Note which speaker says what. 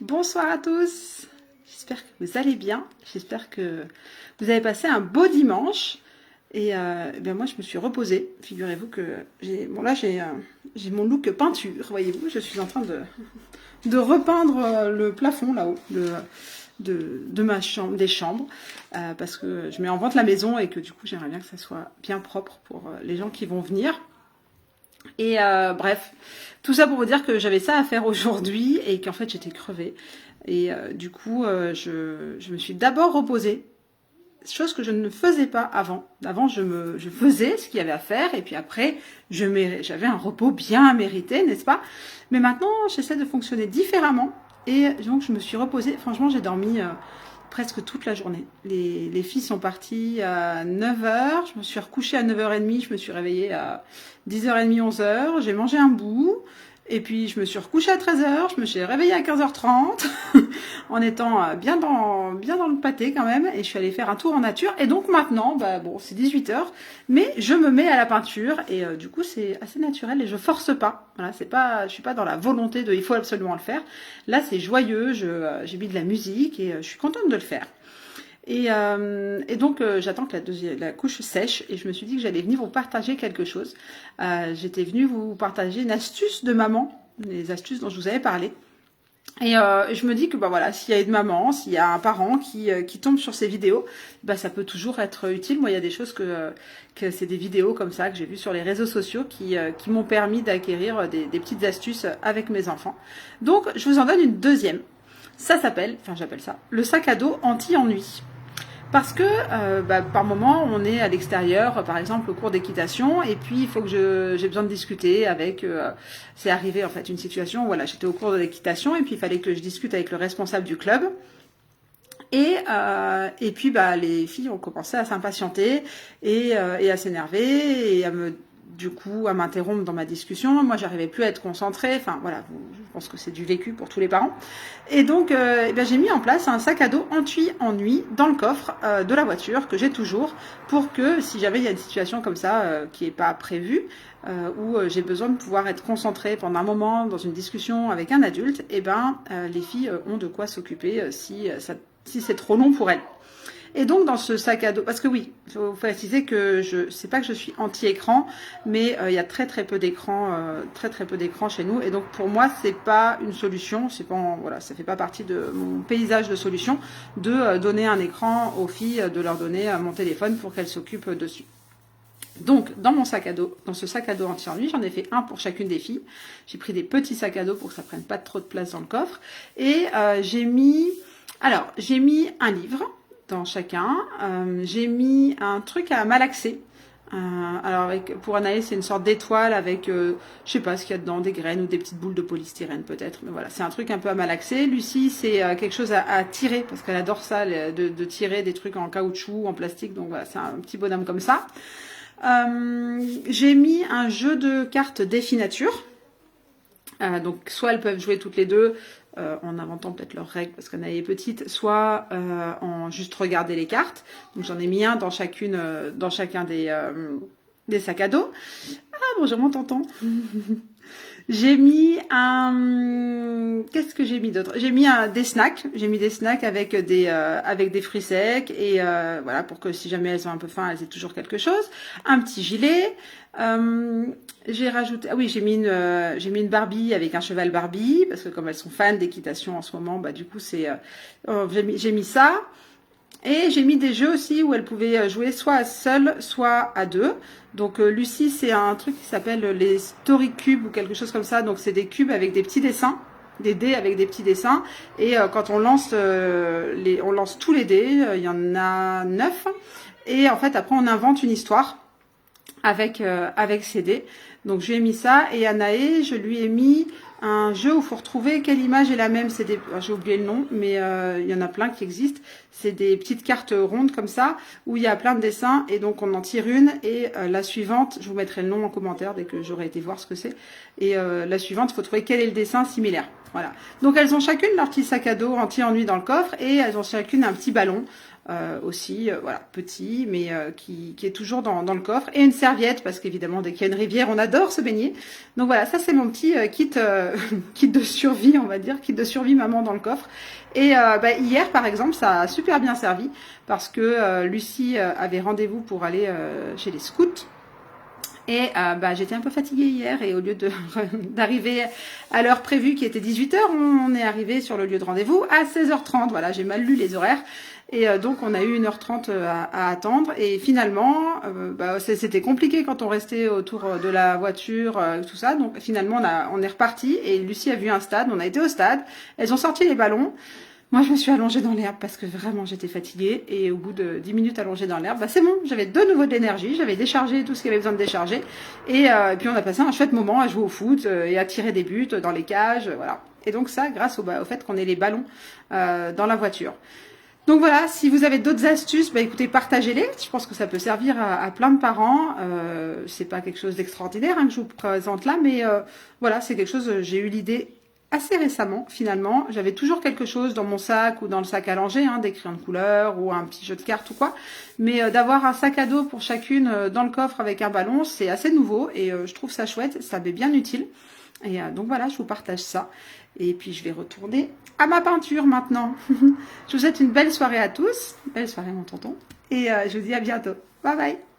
Speaker 1: Bonsoir à tous, j'espère que vous allez bien, j'espère que vous avez passé un beau dimanche et moi je me suis reposée, figurez-vous que j'ai mon look peinture, voyez-vous, je suis en train de repeindre le plafond là-haut de ma chambre, des chambres, parce que je mets en vente la maison et que du coup j'aimerais bien que ça soit bien propre pour les gens qui vont venir. Et bref, tout ça pour vous dire que j'avais ça à faire aujourd'hui et qu'en fait j'étais crevée. Et du coup, je me suis d'abord reposée, chose que je ne faisais pas avant. Avant, je faisais ce qu'il y avait à faire et puis après, j'avais un repos bien mérité, n'est-ce pas? Mais maintenant, j'essaie de fonctionner différemment et donc je me suis reposée. Franchement, j'ai dormi presque toute la journée. Les filles sont parties à 9h, je me suis recouchée à 9h30, je me suis réveillée à 10h30, 11h, j'ai mangé un bout, et puis je me suis recouchée à 13h, je me suis réveillée à 15h30, en étant bien dans le pâté quand même, et je suis allée faire un tour en nature, et donc maintenant, bon, c'est 18h, mais je me mets à la peinture, et du coup c'est assez naturel, et je force pas, voilà, je suis pas dans la volonté de il faut absolument le faire, là c'est joyeux, j'ai mis de la musique, et je suis contente de le faire. Et donc j'attends que la couche sèche et je me suis dit que j'allais venir vous partager quelque chose. J'étais venue vous partager une astuce de maman, les astuces dont je vous avais parlé. Et je me dis que voilà, s'il y a une maman, s'il y a un parent qui tombe sur ces vidéos, ça peut toujours être utile. Moi, il y a des choses que c'est des vidéos comme ça que j'ai vues sur les réseaux sociaux qui m'ont permis d'acquérir des petites astuces avec mes enfants. Donc, je vous en donne une deuxième. Ça s'appelle, j'appelle ça, le sac à dos anti-ennui. Parce que par moment, on est à l'extérieur, par exemple au cours d'équitation, et puis il faut que j'ai besoin de discuter avec... c'est arrivé en fait une situation, voilà, j'étais au cours de l'équitation, et puis il fallait que je discute avec le responsable du club. Et puis les filles ont commencé à s'impatienter et à s'énerver et à m'interrompre dans ma discussion. Moi, j'arrivais plus à être concentrée. Enfin, voilà, je pense que c'est du vécu pour tous les parents. Et donc, j'ai mis en place un sac à dos anti-ennui dans le coffre de la voiture que j'ai toujours pour que si jamais il y a une situation comme ça qui n'est pas prévue, où j'ai besoin de pouvoir être concentrée pendant un moment dans une discussion avec un adulte, les filles ont de quoi s'occuper si c'est trop long pour elles. Et donc dans ce sac à dos, parce que oui, il faut préciser que c'est pas que je suis anti-écran, mais il y a très peu d'écran, très peu d'écran chez nous, et donc pour moi c'est pas une solution, ça fait pas partie de mon paysage de solution de donner un écran aux filles, de leur donner mon téléphone pour qu'elles s'occupent dessus. Donc, dans mon sac à dos, dans ce sac à dos anti-ennui, j'en ai fait un pour chacune des filles. J'ai pris des petits sacs à dos pour que ça prenne pas trop de place dans le coffre, et j'ai mis un livre dans chacun. J'ai mis un truc à malaxer. Pour Anaïs, c'est une sorte d'étoile avec, je sais pas ce qu'il y a dedans, des graines ou des petites boules de polystyrène peut-être. Mais voilà, c'est un truc un peu à malaxer. Lucie, c'est quelque chose à tirer parce qu'elle adore ça, de tirer des trucs en caoutchouc, en plastique. Donc voilà, c'est un petit bonhomme comme ça. J'ai mis un jeu de cartes défi nature. Donc soit elles peuvent jouer toutes les deux en inventant peut-être leurs règles parce qu'Anna est petite, soit en juste regarder les cartes. Donc j'en ai mis un dans chacun des sacs à dos. Ah bonjour mon tonton. J'ai mis qu'est-ce que j'ai mis d'autre? J'ai mis des snacks. J'ai mis des snacks avec des fruits secs et voilà pour que si jamais elles ont un peu faim, elles aient toujours quelque chose. Un petit gilet. J'ai rajouté, j'ai mis une Barbie avec un cheval Barbie parce que comme elles sont fans d'équitation en ce moment, du coup j'ai mis ça. Et j'ai mis des jeux aussi où elles pouvaient jouer soit seules, soit à deux. Donc Lucie, c'est un truc qui s'appelle les Story Cubes ou quelque chose comme ça. Donc c'est des cubes avec des petits dessins, des dés avec des petits dessins. Et quand on lance tous les dés, il y en a 9. Et en fait après on invente une histoire avec ces dés. Donc je lui ai mis ça et Anaé, je lui ai mis un jeu où il faut retrouver quelle image est la même. J'ai oublié le nom, mais il y en a plein qui existent. C'est des petites cartes rondes comme ça où il y a plein de dessins et donc on en tire une et la suivante, je vous mettrai le nom en commentaire dès que j'aurai été voir ce que c'est. Et la suivante, il faut trouver quel est le dessin similaire. Voilà. Donc elles ont chacune leur petit sac à dos anti-ennui dans le coffre et elles ont chacune un petit ballon aussi, voilà, petit, mais qui est toujours dans le coffre, et une serviette, parce qu'évidemment, dès qu'il y a une rivière, on adore se baigner. Donc voilà, ça c'est mon petit kit de survie, on va dire, kit de survie maman dans le coffre. Et hier, par exemple, ça a super bien servi, parce que Lucie avait rendez-vous pour aller chez les scouts. Et j'étais un peu fatiguée hier, et au lieu d'arriver à l'heure prévue qui était 18h, on est arrivé sur le lieu de rendez-vous à 16h30. Voilà, j'ai mal lu les horaires. Et donc on a eu 1h30 à attendre. Et finalement, c'était compliqué quand on restait autour de la voiture, tout ça. Donc finalement, on est reparti et Lucie a vu un stade. On a été au stade. Elles ont sorti les ballons. Moi, je me suis allongée dans l'herbe parce que vraiment, j'étais fatiguée. Et au bout de 10 minutes allongée dans l'herbe, c'est bon, j'avais de nouveau de l'énergie. J'avais déchargé tout ce qu'il y avait besoin de décharger. Et puis, on a passé un chouette moment à jouer au foot et à tirer des buts dans les cages. Voilà. Et donc ça, grâce au fait qu'on ait les ballons dans la voiture. Donc voilà, si vous avez d'autres astuces, écoutez, partagez-les. Je pense que ça peut servir à plein de parents. C'est pas quelque chose d'extraordinaire que je vous présente là, mais voilà, c'est quelque chose, j'ai eu l'idée assez récemment, finalement. J'avais toujours quelque chose dans mon sac ou dans le sac à langer, des crayons de couleur ou un petit jeu de cartes ou quoi. Mais d'avoir un sac à dos pour chacune dans le coffre avec un ballon, c'est assez nouveau et je trouve ça chouette, ça m'est bien utile. Et donc voilà, je vous partage ça. Et puis je vais retourner à ma peinture maintenant. Je vous souhaite une belle soirée à tous. Belle soirée mon tonton. Et je vous dis à bientôt. Bye bye.